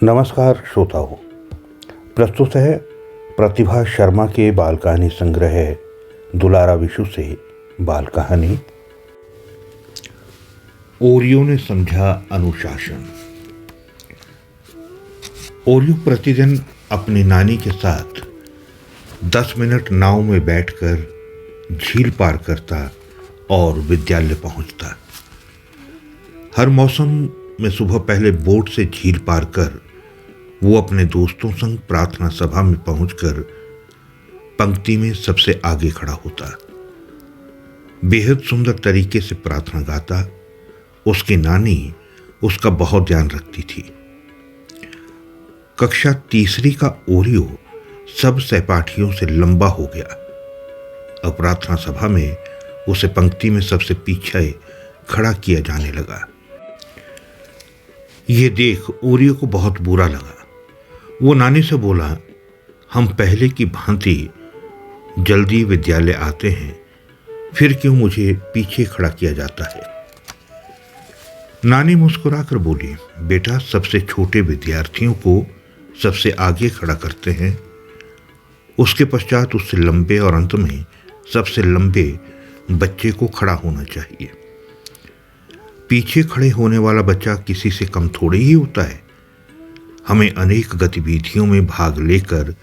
नमस्कार श्रोताओं, प्रस्तुत है प्रतिभा शर्मा के बाल कहानी संग्रह दुलारा विशु से बाल कहानी ओरियो ने समझा अनुशासन। ओरियो प्रतिदिन अपनी नानी के साथ 10 मिनट नाव में बैठकर झील पार करता और विद्यालय पहुंचता। हर मौसम में सुबह पहले बोट से झील पार कर वो अपने दोस्तों संग प्रार्थना सभा में पहुंचकर पंक्ति में सबसे आगे खड़ा होता। बेहद सुंदर तरीके से प्रार्थना गाता। उसकी नानी उसका बहुत ध्यान रखती थी। कक्षा तीसरी का ओरियो सब सहपाठियों से लंबा हो गया। अब प्रार्थना सभा में उसे पंक्ति में सबसे पीछे खड़ा किया जाने लगा। ये देख ओरियो को बहुत बुरा लगा। वो नानी से बोला, हम पहले की भांति जल्दी विद्यालय आते हैं, फिर क्यों मुझे पीछे खड़ा किया जाता है। नानी मुस्कुराकर बोली, बेटा, सबसे छोटे विद्यार्थियों को सबसे आगे खड़ा करते हैं, उसके पश्चात उससे लंबे और अंत में सबसे लंबे बच्चे को खड़ा होना चाहिए। पीछे खड़े होने वाला बच्चा किसी से कम थोड़ी ही होता है। हमें अनेक गतिविधियों में भाग लेकर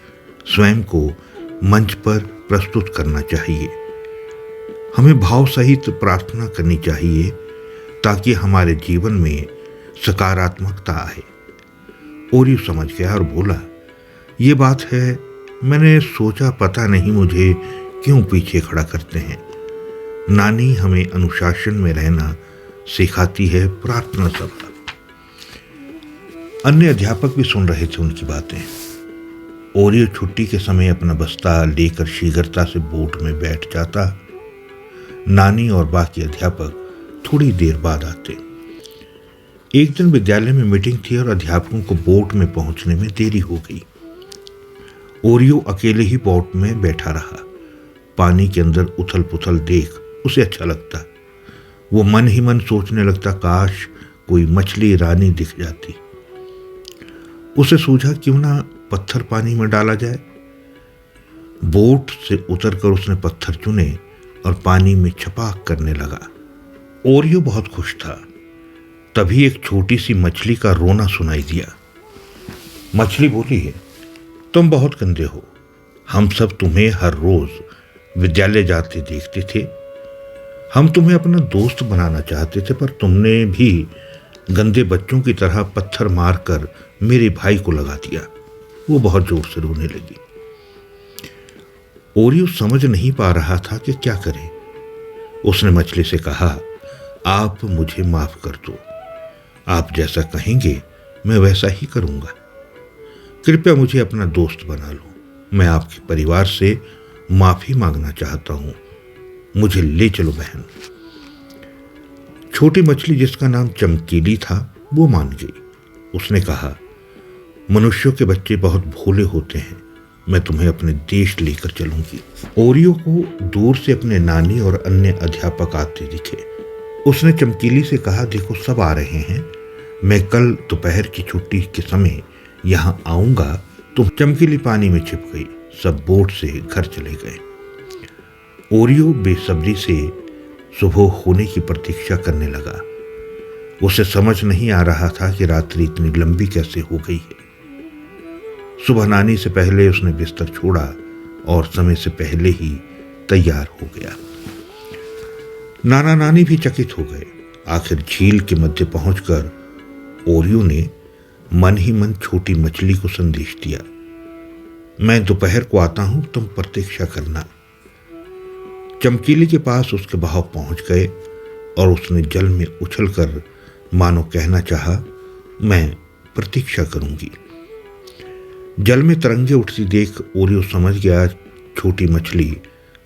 स्वयं को मंच पर प्रस्तुत करना चाहिए। हमें भाव सहित प्रार्थना करनी चाहिए ताकि हमारे जीवन में सकारात्मकता आए। ओरियो समझ गया और बोला, ये बात है, मैंने सोचा पता नहीं मुझे क्यों पीछे खड़ा करते हैं। नानी हमें अनुशासन में रहना सिखाती है। प्रार्थना सभा। अन्य अध्यापक भी सुन रहे थे उनकी बातें। ओरियो छुट्टी के समय अपना बस्ता लेकर शीघ्रता से बोट में बैठ जाता। नानी और बाकी अध्यापक थोड़ी देर बाद आते। एक दिन विद्यालय में मीटिंग थी और अध्यापकों को बोट में पहुंचने में देरी हो गई। ओरियो अकेले ही बोट में बैठा रहा। पानी के अंदर उथल पुथल देख उसे अच्छा लगता। वो मन ही मन सोचने लगता, काश कोई मछली रानी दिख जाती। उसे सूझा, क्यों ना पत्थर पानी में डाला जाए। बोट से उतरकर उसने पत्थर चुने और पानी में छपाक करने लगा। ओरियो बहुत खुश था। तभी एक छोटी सी मछली का रोना सुनाई दिया। मछली बोली है, तुम बहुत गंदे हो। हम सब तुम्हें हर रोज विद्यालय जाते देखते थे। हम तुम्हें अपना दोस्त बनाना चाहते थे, पर तुमने भी गंदे बच्चों की तरह पत्थर मारकर मेरे भाई को लगा दिया। वो बहुत जोर से रोने लगी। ओरियो समझ नहीं पा रहा था कि क्या करे। उसने मछली से कहा, आप मुझे माफ कर दो। आप जैसा कहेंगे मैं वैसा ही करूंगा। कृपया मुझे अपना दोस्त बना लो। मैं आपके परिवार से माफी मांगना चाहता हूं। मुझे ले चलो बहन। छोटी मछली, जिसका नाम चमकीली था, वो मान गई। उसने कहा, मनुष्यों के बच्चे बहुत भोले होते हैं। मैं तुम्हें अपने देश लेकर चलूंगी। ओरियो को दूर से अपने नानी और अन्य अध्यापक आते दिखे। उसने चमकीली से कहा, देखो सब आ रहे हैं। मैं कल दोपहर की छुट्टी के समय यहां आऊंगा। तुम चमकीली पानी में छिप गई। सब बोट से घर चले गए। ओरियो बेसब्री से सुबह होने की प्रतीक्षा करने लगा। उसे समझ नहीं आ रहा था कि रात्रि इतनी लंबी कैसे हो गई है। सुबह नानी से पहले उसने बिस्तर छोड़ा और समय से पहले ही तैयार हो गया। नाना नानी भी चकित हो गए। आखिर झील के मध्य पहुंचकर ओरियो ने मन ही मन छोटी मछली को संदेश दिया, मैं दोपहर को आता हूं, तुम प्रतीक्षा करना। चमकीली के पास उसके बहाव पहुंच गए और उसने जल में उछलकर मानो कहना चाहा, मैं प्रतीक्षा करूंगी। जल में तरंगे उठती देख ओरियो समझ गया, छोटी मछली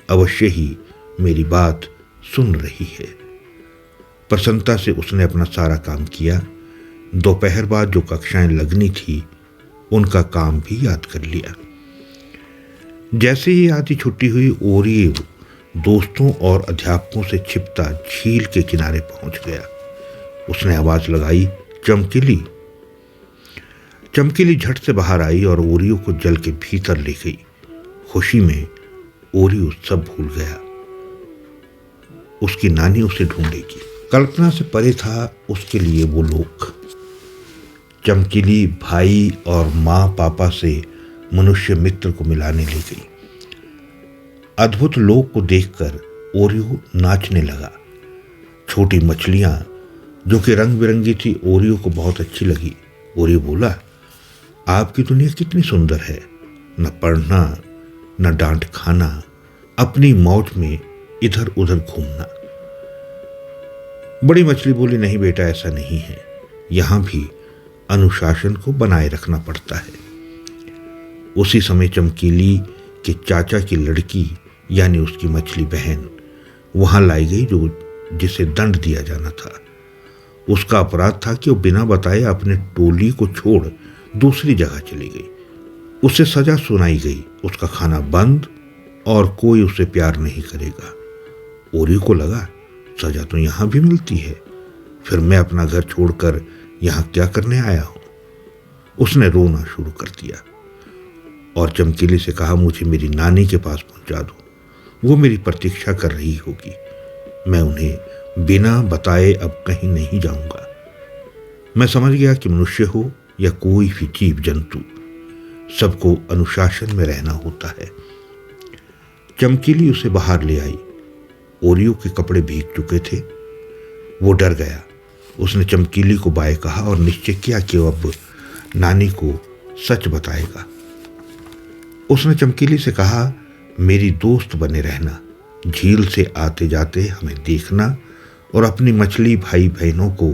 अवश्य ही मेरी बात सुन रही है। प्रसन्नता से उसने अपना सारा काम किया। दोपहर बाद जो कक्षाएं लगनी थी उनका काम भी याद कर लिया। जैसे ही आधी छुट्टी हुई, ओरियो दोस्तों और अध्यापकों से छिपता झील के किनारे पहुंच गया। उसने आवाज लगाई, चमकीली। चमकीली झट से बाहर आई और ओरियो को जल के भीतर ले गई। खुशी में ओरियो सब भूल गया। उसकी नानी उसे ढूंढेगी। कल्पना से परे था उसके लिए वो लोग। चमकीली भाई और माँ पापा से मनुष्य मित्र को मिलाने ले गई। अद्भुत लोक को देखकर ओरियो नाचने लगा। छोटी मछलियां जो कि रंग बिरंगी थी ओरियो को बहुत अच्छी लगी। ओरियो बोला, आपकी दुनिया कितनी सुंदर है, न पढ़ना न डांट खाना, अपनी मौज में इधर उधर घूमना। बड़ी मछली बोली, नहीं बेटा, ऐसा नहीं है, यहां भी अनुशासन को बनाए रखना पड़ता है। उसी समय चमकीली के चाचा की लड़की यानी उसकी मछली बहन वहां लाई गई जिसे दंड दिया जाना था। उसका अपराध था कि वो बिना बताए अपने टोली को छोड़ दूसरी जगह चली गई। उसे सजा सुनाई गई, उसका खाना बंद और कोई उसे प्यार नहीं करेगा। ओरियो को लगा सजा तो यहां भी मिलती है, फिर मैं अपना घर छोड़कर यहां क्या करने आया हूं। उसने रोना शुरू कर दिया और चमकीली से कहा, मुझे मेरी नानी के पास पहुंचा दो, वो मेरी प्रतीक्षा कर रही होगी। मैं उन्हें बिना बताए अब कहीं नहीं जाऊंगा। मैं समझ गया कि मनुष्य हो या कोई भी जीव जंतु, सबको अनुशासन में रहना होता है। चमकीली उसे बाहर ले आई। ओरियो के कपड़े भीग चुके थे। वो डर गया। उसने चमकीली को बाय कहा और निश्चय किया कि वो अब नानी को सच बताएगा। उसने चमकीली से कहा, मेरी दोस्त बने रहना, झील से आते जाते हमें देखना और अपनी मछली भाई बहनों को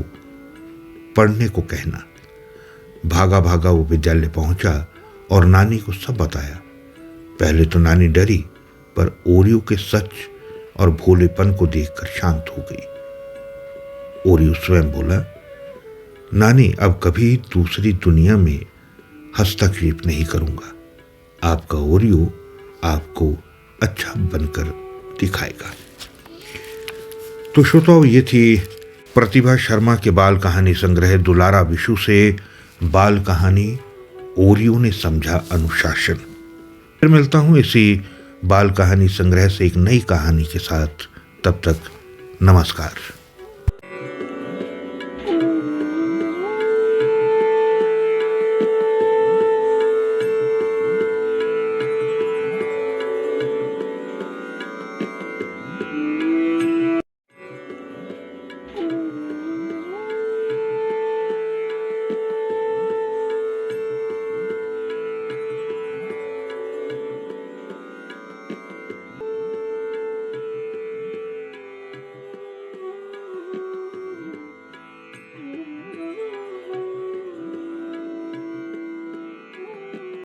पढ़ने को कहना। भागा भागा वो विद्यालय पहुंचा और नानी को सब बताया। पहले तो नानी डरी, पर ओरियो के सच और भोलेपन को देखकर शांत हो गई। ओरियो स्वयं बोला, नानी, अब कभी दूसरी दुनिया में हस्तक्षेप नहीं करूंगा। आपका ओरियो आपको अच्छा बनकर दिखाएगा। तो श्रोताओ, ये थी प्रतिभा शर्मा के बाल कहानी संग्रह दुलारा विशु से बाल कहानी ओरियो ने समझा अनुशासन। फिर मिलता हूं इसी बाल कहानी संग्रह से एक नई कहानी के साथ। तब तक नमस्कार।